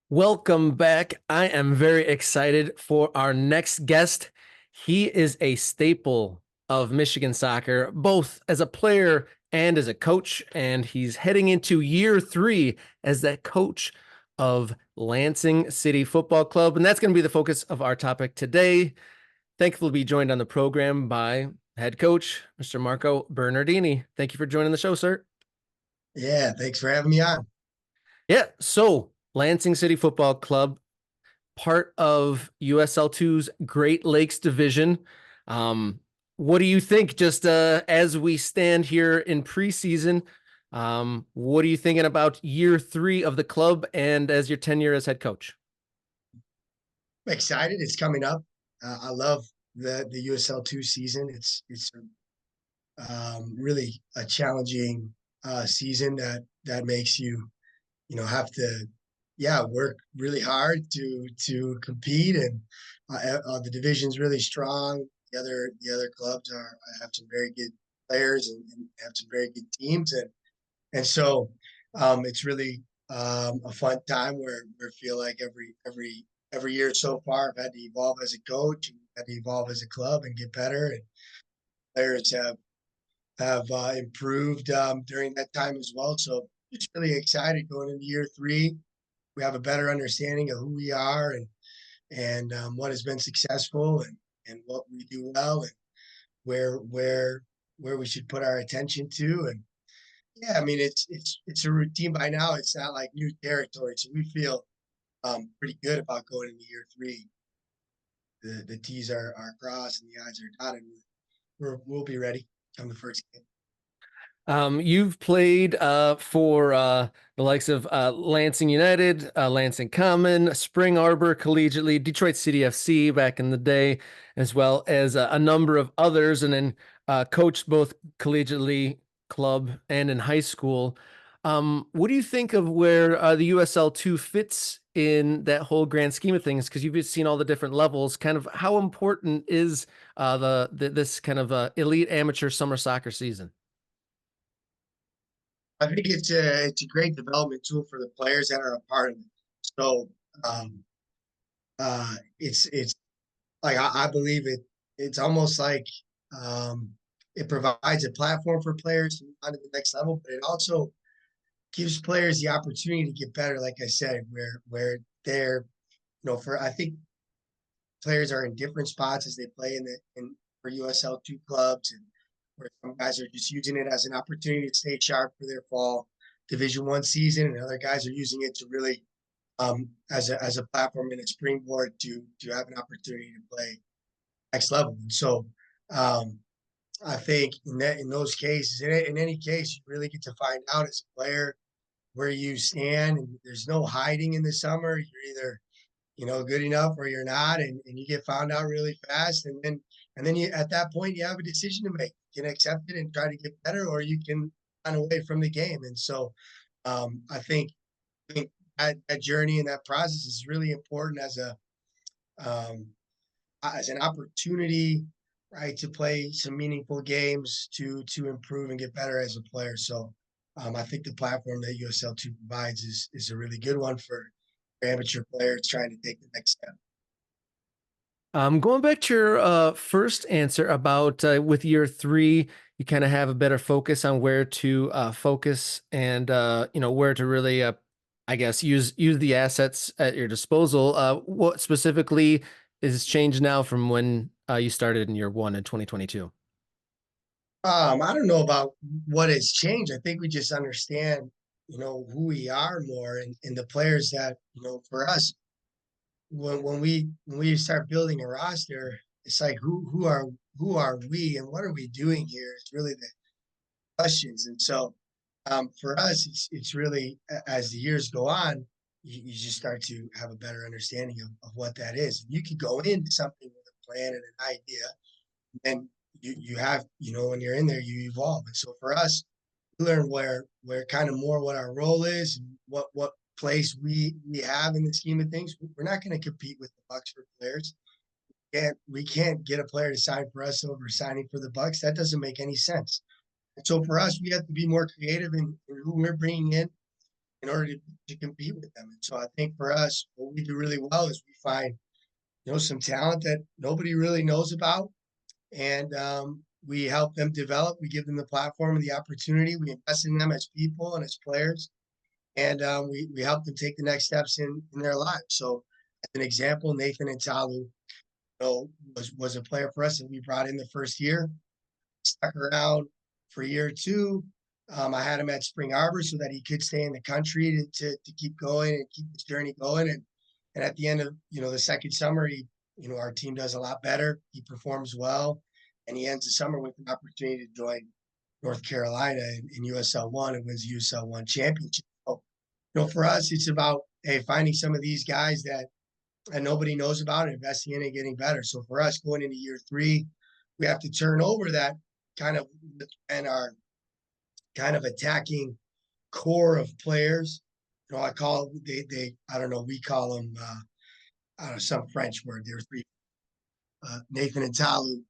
Welcome back. I am very excited for our next guest. He is a staple of Michigan soccer, both as a player and as a coach, and he's heading into year 3 as that coach of Lansing City Football Club, and that's going to be the focus of our topic today. Thankful to be joined on the program by head coach, Mr. Marco Bernardini. Thank you for joining the show, sir. Yeah, thanks for having me on. Yeah, so Lansing City Football Club, part of USL2's Great Lakes Division. Um, what do you think, just as we stand here in preseason? What are you thinking about year 3 of the club and as your tenure as head coach? I'm excited. It's coming up. I love the USL2 season. It's really a challenging season that makes have to work really hard to compete, and the division's really strong. The other clubs have some very good players and have some very good teams, and so it's really a fun time where I feel like every year so far I've had to evolve as a coach, and had to evolve as a club and get better. And players have improved during that time as well. So just really excited going into year 3. We have a better understanding of who we are and what has been successful and what we do well, and where we should put our attention to. And yeah, I mean, it's a routine by now. It's not like new territory, so we feel pretty good about going into year 3. The T's are crossed and the I's are dotted. We'll be ready come the first game. You've played for the likes of Lansing United, Lansing Common, Spring Arbor collegiately, Detroit City FC back in the day, as well as a number of others, and then coached both collegiately, club, and in high school. What do you think of where the USL2 fits in that whole grand scheme of things? Because you've seen all the different levels. Kind of how important is this kind of elite amateur summer soccer season? I think it's a great development tool for the players that are a part of it. So it's like I believe it's almost like um, it provides a platform for players to move on to the next level, but it also gives players the opportunity to get better. Like I said, where they're for I think players are in different spots as they play in for USL2 clubs, and where some guys are just using it as an opportunity to stay sharp for their fall Division 1 season, and other guys are using it to really as a platform and a springboard to have an opportunity to play next level. And so I think in those cases, in any case, you really get to find out as a player where you stand, and there's no hiding in the summer. You're either good enough or you're not, and you get found out really fast, and then you at that point you have a decision to make. You can accept it and try to get better, or you can run away from the game. And so I think that journey and that process is really important um, as an opportunity, right, to play some meaningful games to improve and get better as a player. So I think the platform that USL2 provides is a really good one for amateur players trying to take the next step. Going back to your first answer about with year 3, you kind of have a better focus on where to focus and where to really, I guess, use the assets at your disposal. What specifically is changed now from when you started in year 1 in 2022? I don't know about what has changed. I think we just understand, who we are more, and the players that, for us, when we start building a roster, it's like who are we and what are we doing here? It's really the questions. And so for us, it's really as the years go on, you just start to have a better understanding of what that is. You could go into something with a plan and an idea, and you have when you're in there, you evolve. And so for us, we learn where kind of more what our role is, and what place we have in the scheme of things. We're not going to compete with the Bucks for players. And we can't get a player to sign for us over signing for the Bucks. That doesn't make any sense. And so for us, we have to be more creative in who we're bringing in order to compete with them. And so I think for us, what we do really well is we find, some talent that nobody really knows about, and we help them develop. We give them the platform and the opportunity. We invest in them as people and as players, and we help them take the next steps in their lives. So, as an example, Nathan Intalu, was a player for us that we brought in the first year, stuck around for year two. I had him at Spring Arbor so that he could stay in the country to keep going and keep his journey going. And at the end of the second summer, our team does a lot better. He performs well, and he ends the summer with an opportunity to join North Carolina in USL One and wins the USL One championship. So, for us, it's about finding some of these guys that nobody knows about, investing in and getting better. So for us, going into year three, we have to turn over that kind of and our kind of attacking core of players. I call they I don't know, we call them I don't know, some French word. There were three: Nathan Intalu,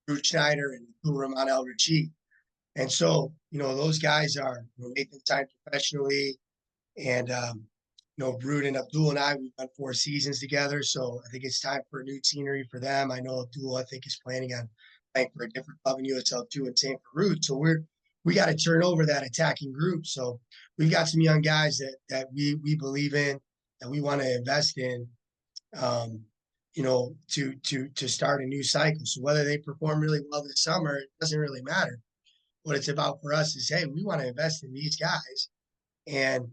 Drew Schneider, and Rahman El Rashid. And so those guys are Nathan signed professionally, and Brood and Abdul and I, we've done 4 seasons together. So I think it's time for a new scenery for them. I know Abdul, I think, is planning on playing for a different club in USL2, and same for Root. So we got to turn over that attacking group. So we've got some young guys that we believe in, that we want to invest in, to start a new cycle. So whether they perform really well this summer, it doesn't really matter. What it's about for us is, hey, we want to invest in these guys, and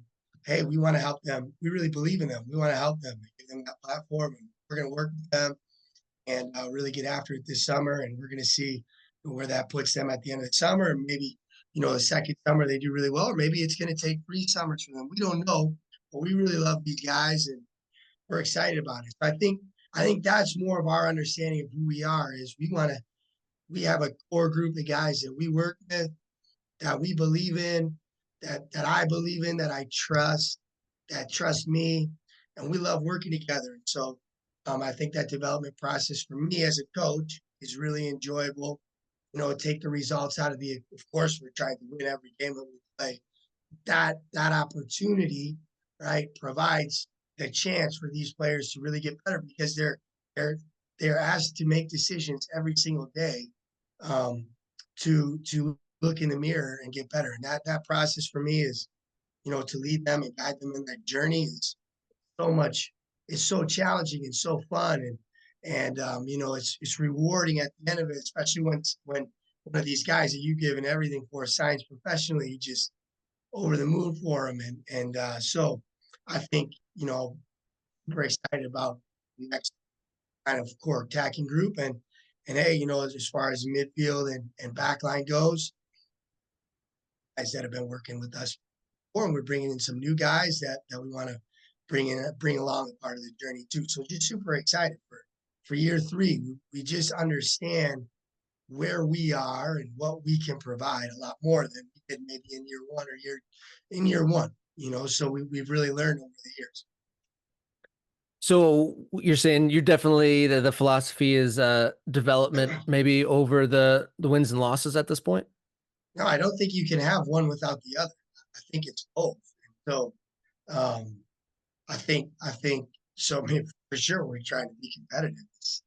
hey, we want to help them. We really believe in them. We want to help them, give them that platform, and we're going to work with them and really get after it this summer. And we're going to see where that puts them at the end of the summer. And maybe, the second summer they do really well, or maybe it's going to take 3 summers for them. We don't know, but we really love these guys and we're excited about it. So I think that's more of our understanding of who we are. Is we have a core group of guys that we work with, that we believe in, that I believe in, that I trust, that trust me, and we love working together. And so I think that development process for me as a coach is really enjoyable. Take the results out of of course, we're trying to win every game that we play. That opportunity, right, provides the chance for these players to really get better, because they're asked to make decisions every single day, to look in the mirror and get better. And that process for me is, to lead them and guide them in that journey is it's so challenging and so fun. And it's rewarding at the end of it, especially when one of these guys that you've given everything for signs professionally, you just over the moon for them. So I think, very excited about the next kind of core attacking group. And hey, as far as midfield and backline goes, guys that have been working with us before, and we're bringing in some new guys that we want to bring along a part of the journey too. So just super excited for year three. We just understand where we are and what we can provide a lot more than we did maybe in year one. So we've really learned over the years. So you're saying you're definitely the philosophy is development maybe over the wins and losses at this point? No, I don't think you can have one without the other. I think it's both. And so I think so. I mean, for sure, we're trying to be competitive. It's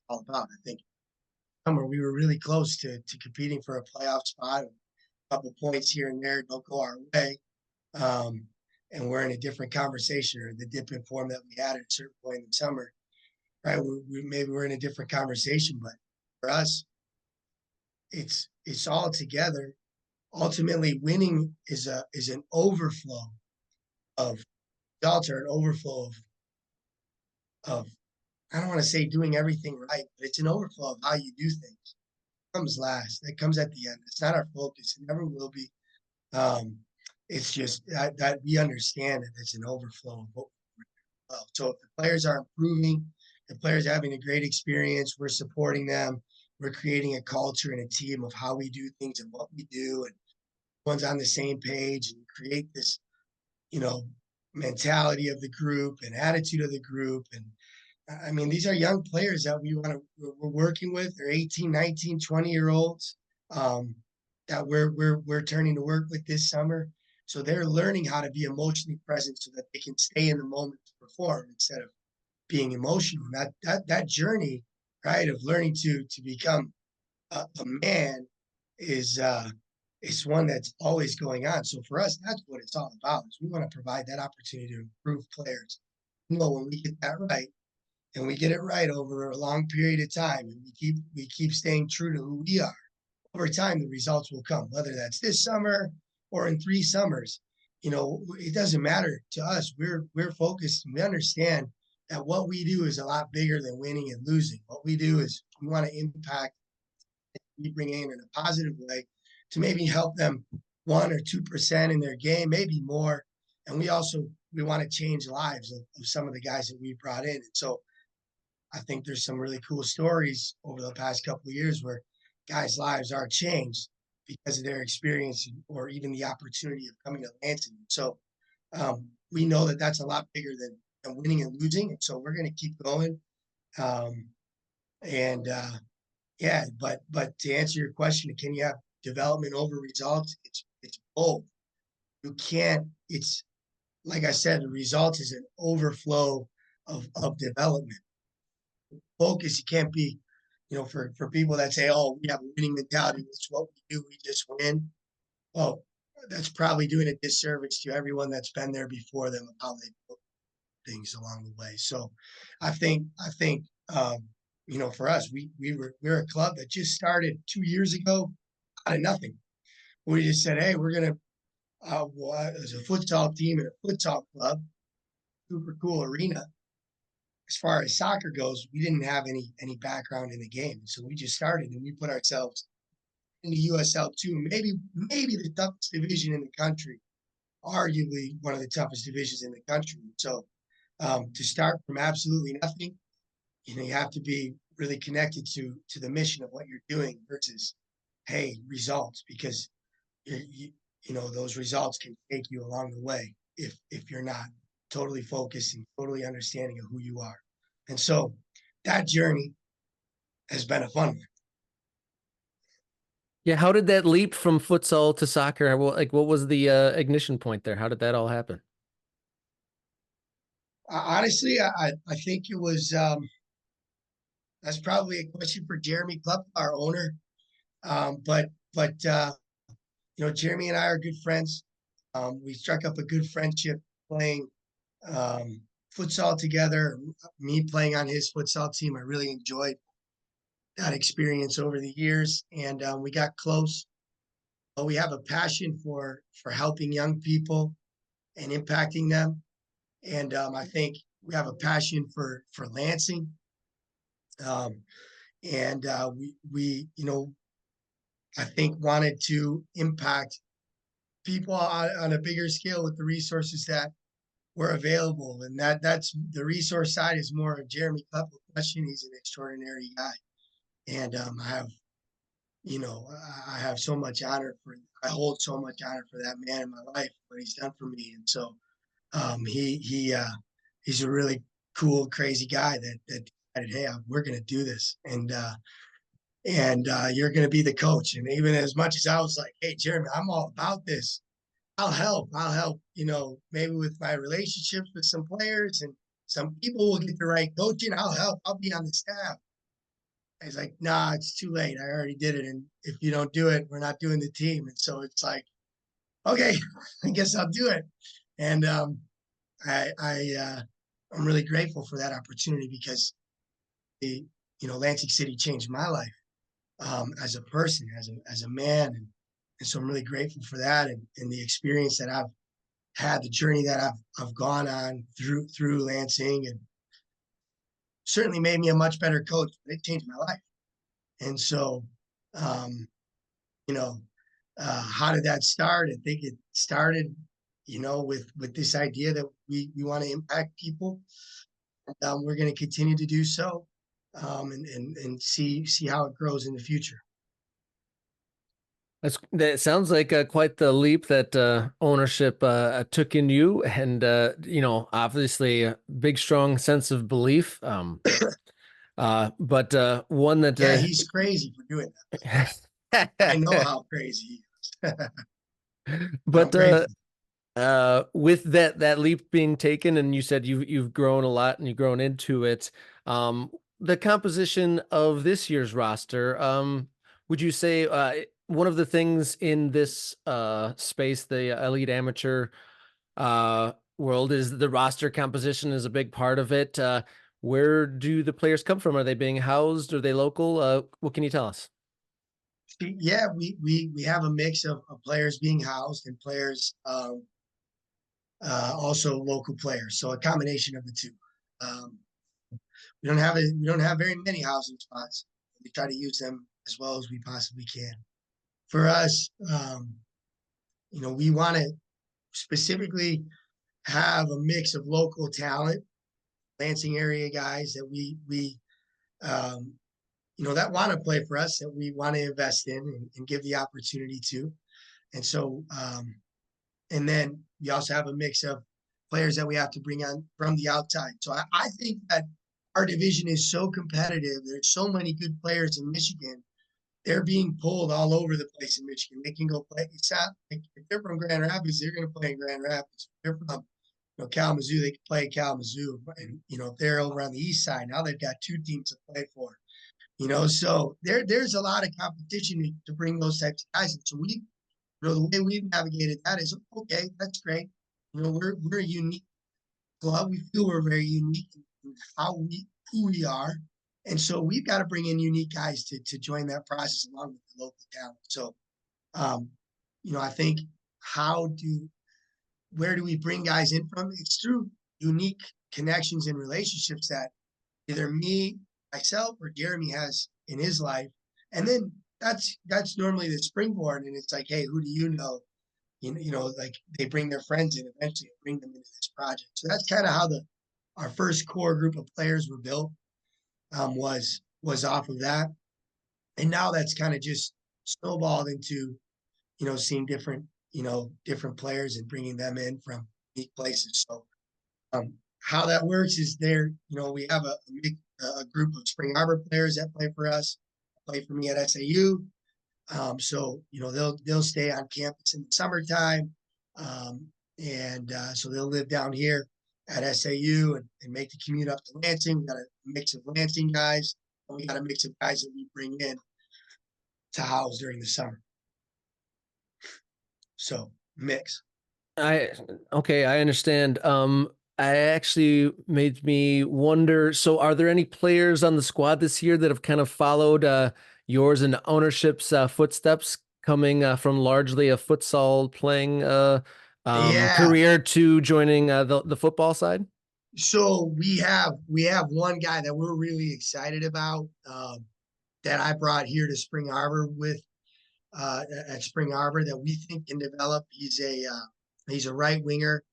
all about. I think summer we were really close to competing for a playoff spot. A couple points here and there don't go our way, and we're in a different conversation, or the dip in form that we had at a certain point in the summer. Right? Maybe we're in a different conversation, but for us, it's all together. Ultimately, winning is an overflow of results, or an overflow of I don't want to say doing everything right, but it's an overflow of how you do things. It comes last. It comes at the end. It's not our focus. It never will be. It's just that we understand that it's an overflow of what we're well. So if the players are improving, the players are having a great experience, we're supporting them. We're creating a culture and a team of how we do things and what we do, and everyone's on the same page, and create this, mentality of the group and attitude of the group. And I mean, these are young players that we're working with. They're 18, 19, 20-year-olds that we're turning to work with this summer. So they're learning how to be emotionally present so that they can stay in the moment to perform instead of being emotional. And that journey, right, of learning to become a man is one that's always going on. So for us, that's what it's all about. Is we want to provide that opportunity to improve players. You know, when we get that right, and we get it right over a long period of time, and we keep staying true to who we are, over time the results will come, whether that's this summer or in 3 summers. You know, it doesn't matter to us. We're focused, and we understand that what we do is a lot bigger than winning and losing. What we do is we want to impact, we bring in a positive way to maybe help them 1 or 2% in their game, maybe more. And we want to change lives of some of the guys that we brought in. And so I think there's some really cool stories over the past couple of years where guys' lives are changed because of their experience or even the opportunity of coming to Lansing. So we know that that's a lot bigger than winning and losing. And so we're going to keep going. Um, and yeah, but to answer your question, can you have development over results? It's both. You can't. It's like I said, the result is an overflow of development. Focus. You can't be, for people that say, "Oh, we have a winning mentality. That's what we do. We just win." Well, that's probably doing a disservice to everyone that's been there before them of how they built things along the way. So, I think for us, we're a club that just started 2 years ago out of nothing. We just said, "Hey, we're gonna." As a futsal team and a futsal club, super cool arena. As far as soccer goes, we didn't have any background in the game, so we just started and we put ourselves in the USL 2, maybe the toughest division in the country, arguably one of the toughest divisions in the country. So to start from absolutely nothing, you have to be really connected to the mission of what you're doing versus, hey, results, because those results can take you along the way if you're not totally focused and totally understanding of who you are. And so that journey has been a fun one. Yeah, how did that leap from futsal to soccer? What was the ignition point there? How did that all happen? Honestly, I think it was that's probably a question for Jeremy Club, our owner. But Jeremy and I are good friends. We struck up a good friendship playing um, futsal together. Me playing on his futsal team, I really enjoyed that experience over the years, and we got close. But we have a passion for helping young people and impacting them, and I think we have a passion for Lansing, um, and we I think wanted to impact people on a bigger scale with the resources that were available, and that's the resource side is more of Jeremy Kleppel question. He's an extraordinary guy, and I have so much honor for. I hold so much honor for that man in my life, what he's done for me, and so he's a really cool, crazy guy that decided, hey, we're going to do this, and you're going to be the coach. And even as much as I was like, hey, Jeremy, I'm all about this. I'll help. I'll help. Maybe with my relationships with some players and some people will get the right coaching. I'll help. I'll be on the staff. He's like, nah, it's too late. I already did it. And if you don't do it, we're not doing the team. And so it's like, okay, I guess I'll do it. And I'm really grateful for that opportunity because Lansing City changed my life as a person, as a man, and so I'm really grateful for that and the experience that I've had, the journey that I've gone on through Lansing, and certainly made me a much better coach. But it changed my life, and so um, you know, how did that start? I think it started, with this idea that we want to impact people. We're going to continue to do so, and see how it grows in the future. That sounds like quite the leap that ownership took in you, and obviously a big, strong sense of belief. But one that Yeah, he's crazy for doing that. I know how crazy he is. I'm but grateful. With that leap being taken, and you said you've grown a lot and you've grown into it. The composition of this year's roster, would you say one of the things in this space, the elite amateur world, is the roster composition is a big part of it. Where do the players come from? Are they being housed? Are they local? What can you tell us? Yeah, we have a mix of players being housed and players also local players. So a combination of the two. Um, we don't have very many housing spots. We try to use them as well as we possibly can. For us, we want to specifically have a mix of local talent, Lansing area guys that we um, that want to play for us, that we want to invest in and give the opportunity to. And so, and then we also have a mix of players that we have to bring on from the outside. So I think that our division is so competitive. There's so many good players in Michigan. They're being pulled all over the place in Michigan. They can go play. It's not like if they're from Grand Rapids, they're going to play in Grand Rapids. If they're from Kalamazoo, they can play Kalamazoo. And if they're over on the east side, now they've got two teams to play for. So there's a lot of competition to bring those types of guys in. So the way we've navigated that is okay. That's great. We're a unique club. We feel we're very unique in who we are, and so we've got to bring in unique guys to join that process along with the local talent. So, um, I think where do we bring guys in from? It's through unique connections and relationships that either myself, or Jeremy has in his life, and then that's normally the springboard. And it's like, hey, who do you know? Like they bring their friends in eventually and bring them into this project. So that's kind of how our first core group of players were built. Was off of that, and now that's kind of just snowballed into seeing different players and bringing them in from unique places. So how that works is we have a group of Spring Arbor players that play for us, play for me at SAU. So they'll stay on campus in the summertime, and so they'll live down here at SAU and make the commute up to Lansing. We got a mix of Lansing guys, and we got a mix of guys that we bring in to house during the summer. So mix. I okay, I understand. I actually made me wonder. So, are there any players on the squad this year that have kind of followed yours and ownership's footsteps, coming from largely a futsal playing Yeah. career to joining the football side? So we have one guy that we're really excited about that I brought here to Spring Arbor with at Spring Arbor that we think can develop. He's a right winger,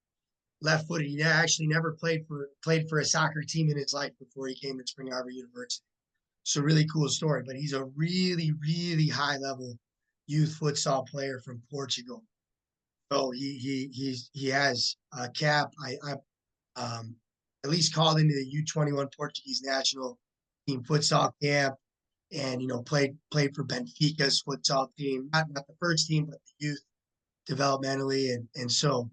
left footed. He actually never played for a soccer team in his life before he came to Spring Arbor University. So really cool story. But he's a really, really high level youth futsal player from Portugal. So he has a cap. I at least called into the U21 Portuguese national team futsal camp, and played for Benfica's futsal team, not the first team, but the youth developmentally, and so,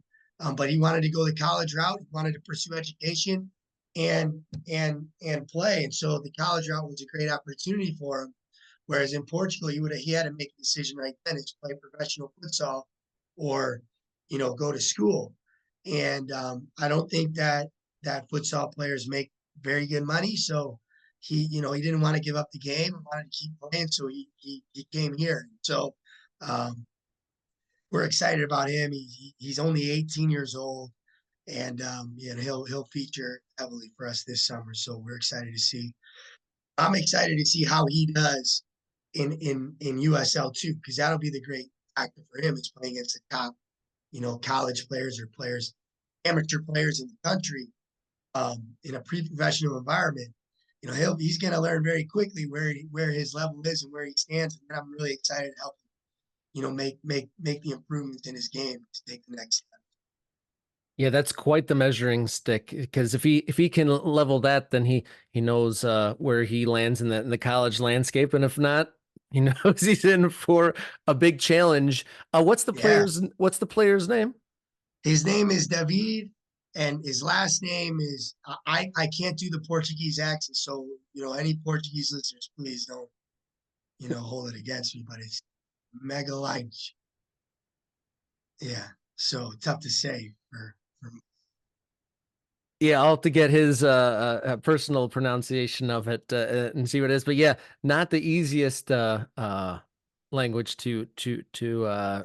but he wanted to go the college route. He wanted to pursue education and play, and so the college route was a great opportunity for him. Whereas in Portugal, he had to make a decision right then: is play professional futsal or go to school. And I don't think that futsal players make very good money, so he didn't want to give up the game and wanted to keep playing, so he came here. So um, we're excited about him. He's only 18 years old, and he'll feature heavily for us this summer. So we're excited to see. I'm excited to see how he does in USL too, because that'll be the great factor for him is playing against the top, college players or amateur players in the country in a pre-professional environment. He's going to learn very quickly where his level is and where he stands, and I'm really excited to help him, make the improvements in his game to take the next step. Yeah, that's quite the measuring stick. Because if he can level that, then he knows where he lands in the college landscape, and if not, he knows he's in for a big challenge. What's the Yeah. player's name? His name is David, and his last name is I can't do the Portuguese accent, so any Portuguese listeners, please don't hold it against me. But it's Megalinch. Yeah, so tough to say for Yeah, I'll have to get his personal pronunciation of it and see what it is. But yeah, not the easiest language to try to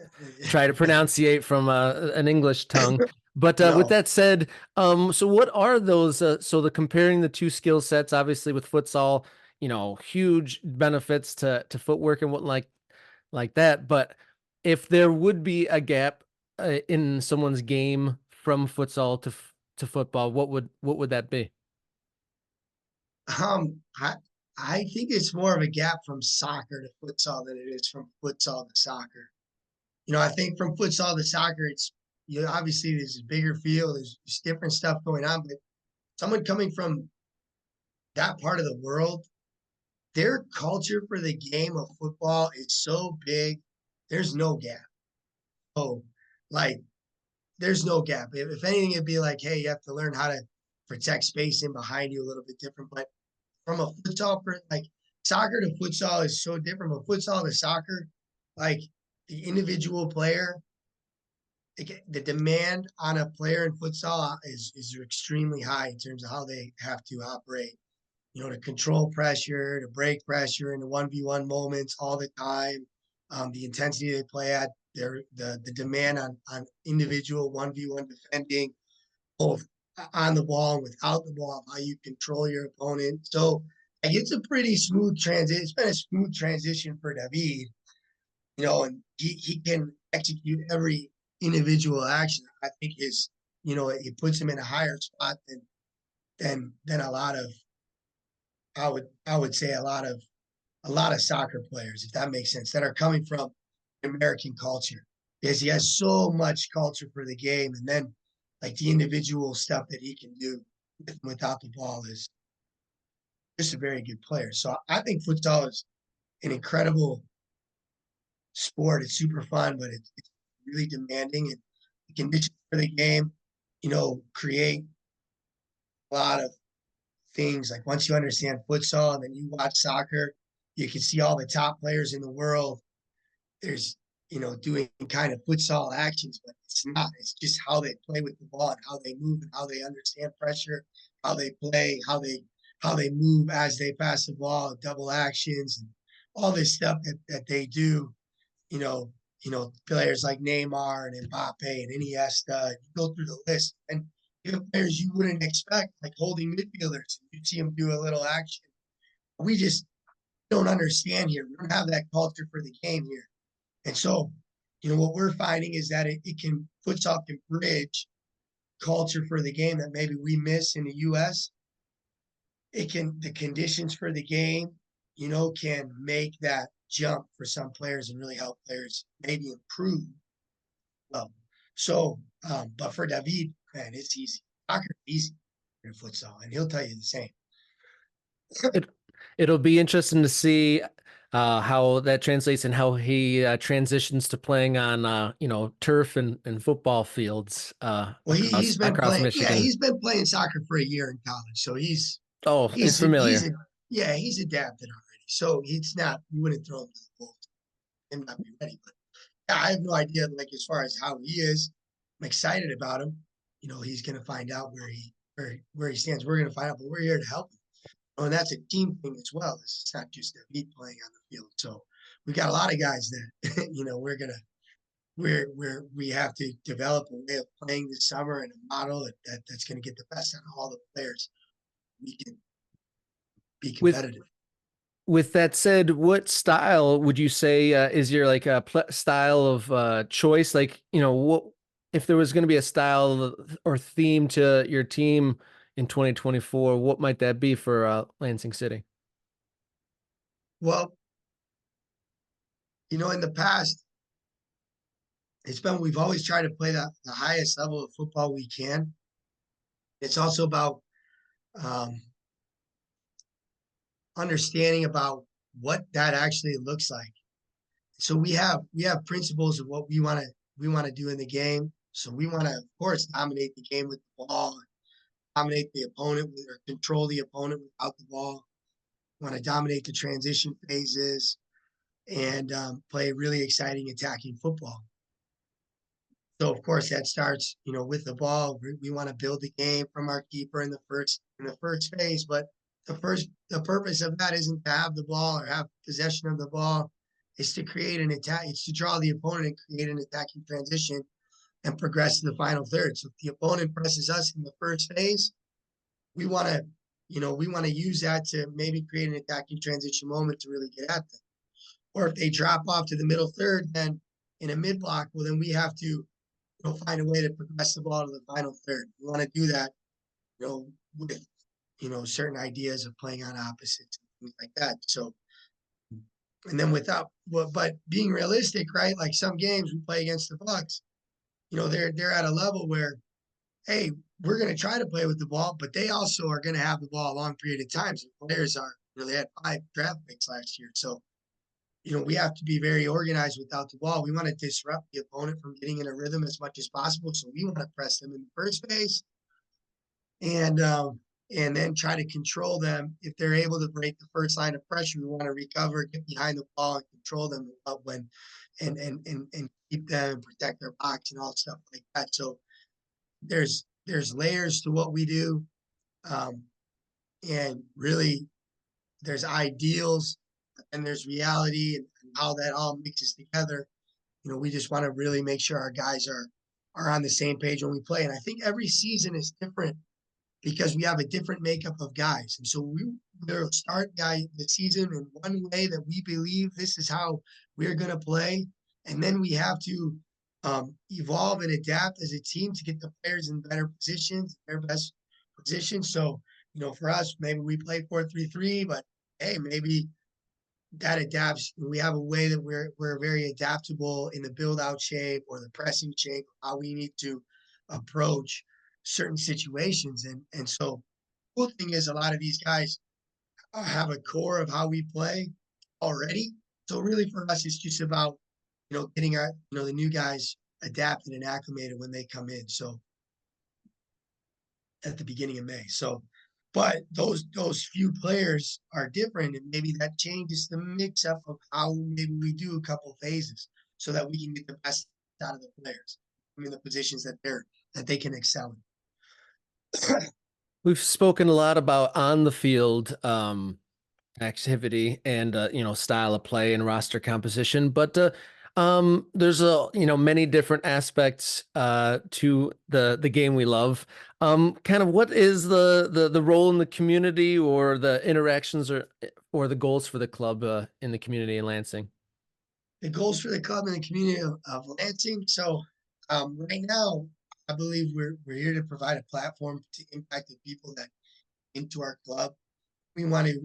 pronunciate from an English tongue. But with no. that said, so what are those? So the comparing the two skill sets, obviously with futsal, huge benefits to footwork and what like that. But if there would be a gap in someone's game from futsal to football, what would that be? Um, I I think it's more of a gap from soccer to futsal than it is from futsal to soccer. I think from futsal to soccer, it's obviously there's a bigger field, there's different stuff going on, but someone coming from that part of the world, their culture for the game of football is so big, there's no gap. Oh, like there's no gap. If anything, it'd be like, hey, you have to learn how to protect space in behind you a little bit different. But from a futsal, like soccer to futsal is so different. From futsal to soccer, like the individual player, the demand on a player in futsal is extremely high in terms of how they have to operate. To control pressure, to break pressure in the 1v1 moments all the time. The intensity they play at, the demand on individual 1v1 defending, both on the ball and without the ball, how you control your opponent. So like, it's a pretty smooth transition. It's been a smooth transition for David, and he can execute every individual action. I think it puts him in a higher spot than a lot of I would say a lot of soccer players, if that makes sense, that are coming from American culture, because he has so much culture for the game, and then like the individual stuff that he can do without the ball is just a very good player. So I think futsal is an incredible sport. It's super fun, but it's really demanding, and the conditions for the game, create a lot of things. Like once you understand futsal and then you watch soccer, you can see all the top players in the world. There's, doing kind of futsal actions, but it's not. It's just how they play with the ball and how they move and how they understand pressure, how they play, how they move as they pass the ball, double actions, and all this stuff that they do. You know, players like Neymar and Mbappe and Iniesta. You go through the list, and even players you wouldn't expect, like holding midfielders. You see them do a little action. We just don't understand here. We don't have that culture for the game here. And so, what we're finding is that futsal can bridge culture for the game that maybe we miss in the US. The conditions for the game, can make that jump for some players and really help players maybe improve. Well, so, but for David, man, it's easy. Soccer easy in futsal, and he'll tell you the same. It it'll be interesting to see how that translates and how he transitions to playing on turf and football fields Well, he's been across playing. Yeah, Michigan. he's been playing soccer for a year in college, so Oh, it's he's familiar. yeah, he's adapted already. So it's not you wouldn't throw him to the wolves and not be ready. But yeah, I have no idea, like as far as how he is. I'm excited about him. He's gonna find out where he stands. We're gonna find out, but we're here to help him. Oh, and that's a team thing as well. It's not just David playing on the field. So we got a lot of guys that we have to develop a way of playing this summer and a model that's going to get the best out of all the players. We can be With competitive. with that said, what style would you say is your like style of choice? Like, what if there was going to be a style or theme to your team in 2024, what might that be for Lansing City? Well, in the past, we've always tried to play the highest level of football we can. It's also about um, understanding about what that actually looks like. So we have principles of what we want to do in the game. So we want to, of course, dominate the game with the ball, dominate the opponent or control the opponent without the ball. We want to dominate the transition phases and play really exciting attacking football. So of course that starts, with the ball. We want to build the game from our keeper in the first phase, but the purpose of that isn't to have the ball or have possession of the ball. It's to create an attack. It's to draw the opponent and create an attacking transition and progress to the final third. So if the opponent presses us in the first phase, we want to, we want to use that to maybe create an attacking transition moment to really get at them. Or if they drop off to the middle third, then in a mid block, well, then we have to find a way to progress the ball to the final third. We want to do that, with certain ideas of playing on opposites and things like that. So, and then but being realistic, right? Like some games we play against the Bucks, they're at a level where, hey, we're going to try to play with the ball, but they also are going to have the ball a long period of time. So players are, they had 5 draft picks last year, so we have to be very organized without the ball. We want to disrupt the opponent from getting in a rhythm as much as possible. So we want to press them in the first phase and then try to control them. If they're able to break the first line of pressure, we want to recover, get behind the ball, and control them and keep them and protect their box and all stuff like that. So there's layers to what we do, and really there's ideals and there's reality and how that all mixes together. We just want to really make sure our guys are on the same page when we play. And I think every season is different because we have a different makeup of guys. And so we'll start the season in one way that we believe this is how we're going to play. And then we have to evolve and adapt as a team to get the players in better positions, their best positions. So, for us, maybe we play 4-3-3, but hey, maybe that adapts. We have a way that we're very adaptable in the build out shape or the pressing shape, how we need to approach certain situations. And so the cool thing is a lot of these guys have a core of how we play already. So really for us, it's just about, getting the new guys adapted and acclimated when they come in. So at the beginning of May. So, but those few players are different, and maybe that changes the mix up of how maybe we do a couple phases so that we can get the best out of the players. I mean, the positions that they can excel in. We've spoken a lot about on the field activity and style of play and roster composition, but there's many different aspects to the game we love. Kind of what is the role in the community or the interactions or the goals for the club in the community in Lansing? The goals for the club and the community of Lansing. So right now, I believe we're here to provide a platform to impact the people that into our club. We want to,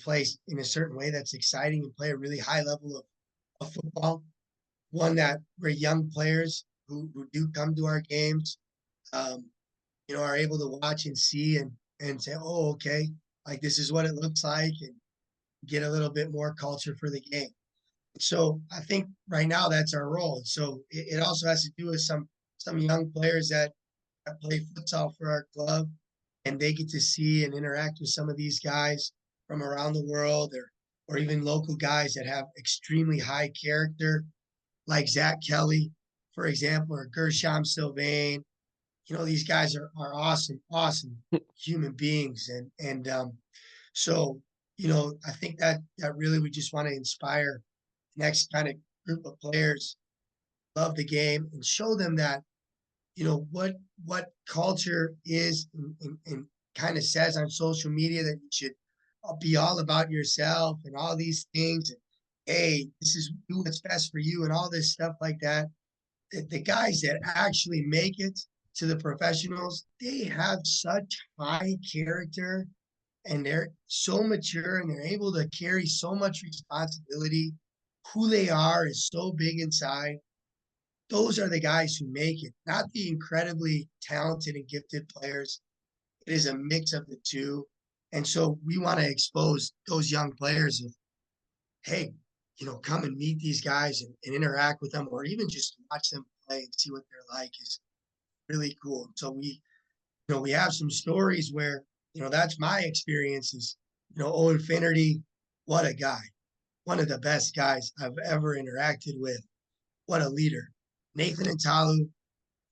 play in a certain way that's exciting and play a really high level of football. One that where young players who do come to our games, are able to watch and see and say, oh, okay, like this is what it looks like, and get a little bit more culture for the game. So I think right now that's our role. So it also has to do with some young players that play futsal for our club, and they get to see and interact with some of these guys from around the world, or even local guys that have extremely high character, like Zach Kelly, for example, or Gershom Sylvain. These guys are awesome human beings, and so I think that really we just want to inspire the next kind of group of players, love the game, and show them that what culture is, and kind of says on social media that you should be all about yourself and all these things. And, hey, this is do what's best for you and all this stuff like that. The guys that actually make it to the professionals, they have such high character and they're so mature and they're able to carry so much responsibility. Who they are is so big inside. Those are the guys who make it, not the incredibly talented and gifted players. It is a mix of the two. And so we want to expose those young players of, hey, come and meet these guys and interact with them, or even just watch them play and see what they're like is really cool. So we have some stories where, that's my experiences. Owen Finnerty, what a guy. One of the best guys I've ever interacted with. What a leader. Nathan Intalu,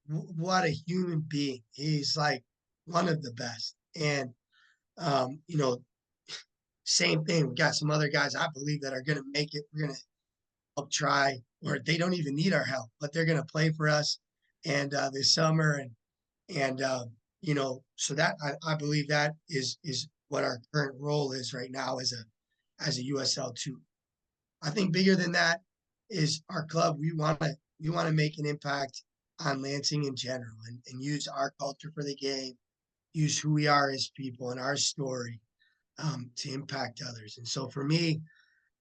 what a human being. He's like one of the best. And, um, you know, same thing. We got some other guys I believe that are going to make it. We're going to help try, or they don't even need our help, but they're going to play for us and this summer. So that I believe that is what our current role is right now as a USL2. I think bigger than that is our club. We want to make an impact on Lansing in general and use our culture for the game, use who we are as people and our story to impact others. And so for me,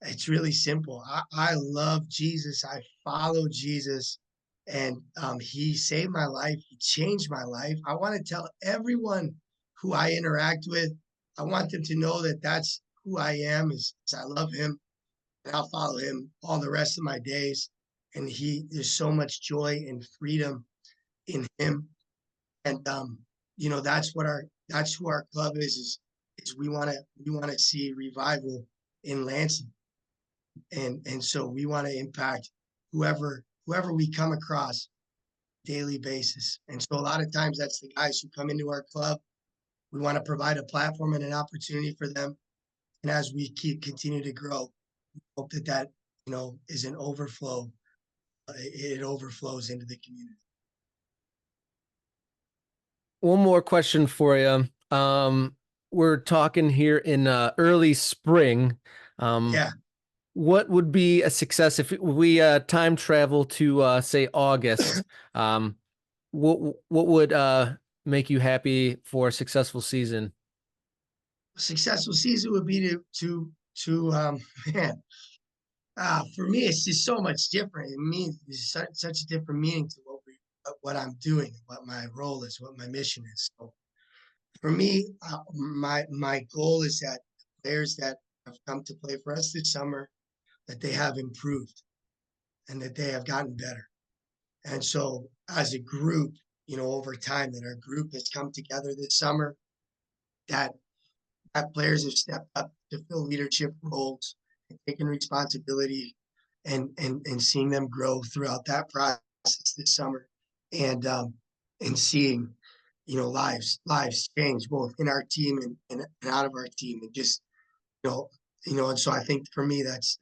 it's really simple. I love Jesus. I follow Jesus, and he saved my life. He changed my life. I want to tell everyone who I interact with, I want them to know that that's who I am, is I love him, and I'll follow him all the rest of my days. And there's so much joy and freedom in him. And that's who our club is we want to see revival in Lansing. And so we want to impact whoever we come across daily basis. And so a lot of times that's the guys who come into our club. We want to provide a platform and an opportunity for them. And as we continue to grow, we hope that is an overflow. It overflows into the community. One more question for you. We're talking here in early spring. Yeah. What would be a success if we time travel to say August? What would make you happy for a successful season? A successful season would be to man. For me, it's just so much different. It means it's such a different meaning to what I'm doing, what my role is, what my mission is. So for me, my goal is that players that have come to play for us this summer, that they have improved and that they have gotten better. And so as a group, over time, that our group has come together this summer, that players have stepped up to fill leadership roles and taken responsibility, and seeing them grow throughout that process this summer, and seeing lives change both in our team and out of our team, and just and so I think for me that's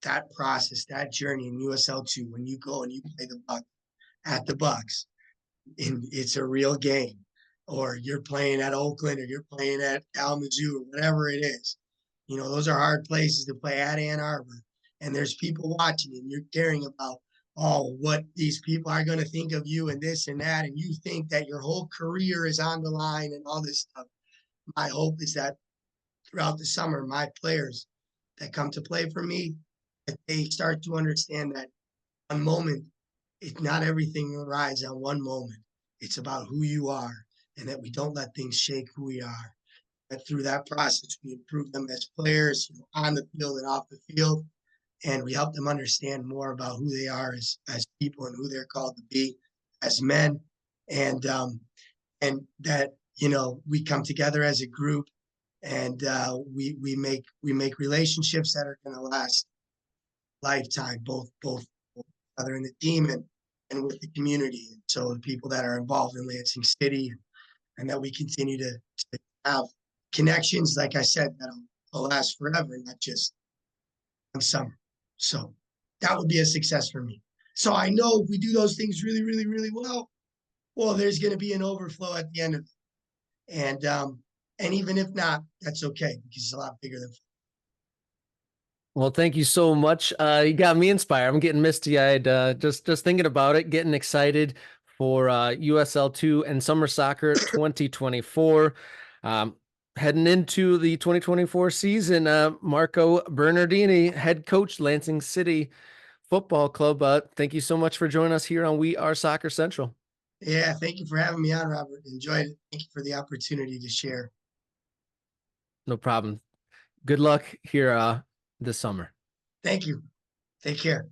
that process, that journey in USL2, when you go and you play the Buck at the Bucks, and it's a real game, or you're playing at Oakland, or you're playing at Kalamazoo, or whatever it is. Those are hard places to play at Ann Arbor, and there's people watching, and you're caring about, what these people are going to think of you and this and that, and you think that your whole career is on the line and all this stuff. My hope is that throughout the summer, my players that come to play for me, that they start to understand that one moment, it's not everything rides on one moment. It's about who you are, and that we don't let things shake who we are. That through that process, we improve them as players, on the field and off the field, and we help them understand more about who they are as people and who they're called to be as men, and that we come together as a group, and we make relationships that are going to last lifetime, both other in the team and with the community. And so the people that are involved in Lansing City, and that we continue to have connections, like I said, that'll last forever, not just one summer. So that would be a success for me. So I know if we do those things really, really, really well, there's going to be an overflow at the end of it. And even if not, that's okay, because it's a lot bigger than. Well, thank you so much. You got me inspired. I'm getting misty-eyed just thinking about it, getting excited for USL2 and Summer Soccer 2024. Heading into the 2024 season, Marco Bernardini, head coach, Lansing City Football Club. Thank you so much for joining us here on We Are Soccer Central. Yeah, thank you for having me on, Robert. Enjoyed it. Thank you for the opportunity to share. No problem. Good luck here this summer. Thank you. Take care.